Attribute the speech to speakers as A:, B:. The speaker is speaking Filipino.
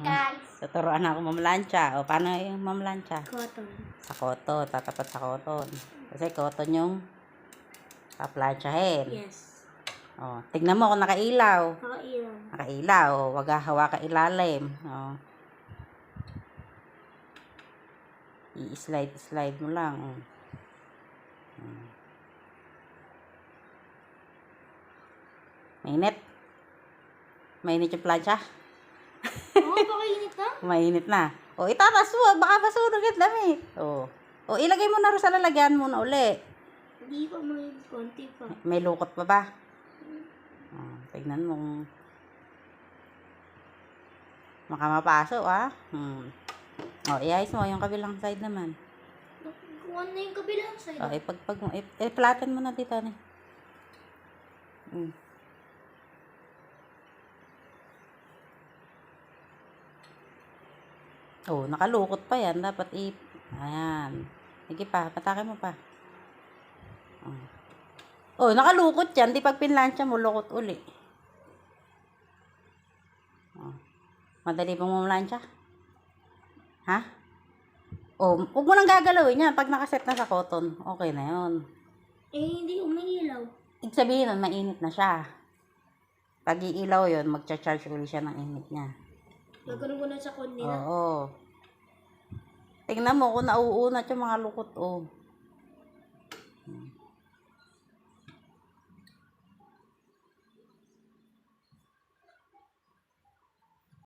A: guys.
B: Tuturuan ako mamlansya. O, paano yung mamlansya?
A: Cotton.
B: Sa cotton. Tatapat sa cotton. Kasi cotton yung paplansyahin.
A: Yes.
B: O, tignan mo kung nakailaw.
A: Nakailan.
B: Nakailaw. Wag hawa ka ilalim. O. I-slide mo lang. Mainit. Mainit yung plancha.
A: Oo, pakainit na.
B: Mainit na. O, itatas mo. Baka masunog yung damit. O, ilagay mo na rin sa lalagyan mo na uli.
A: Hindi pa, may konti pa.
B: May lukot pa ba? Tignan mo. Makamapasok, ah. O, iayos mo yung kabilang side naman.
A: Kuha na yung kabilang side.
B: O, flatten mo na dito. Oh, nakalukot pa yan. Dapat ayan. Sige pa, patake mo pa. Oh, nakalukot yan. Di pag pinlansya mo, lukot uli. Madali pang mamlansya? Ha? Oh, huwag mo nang gagalawin yan. Pag nakaset na sa cotton, okay na yun.
A: Eh, hindi umiilaw.
B: Ibig sabihin nun, mainit na siya. Pag iilaw yun, magcha-charge ulit siya ng init niya.
A: Gagawin ko na sa kon nila.
B: Oo. Tingnan mo kung nauunat yung mga lukot, oh.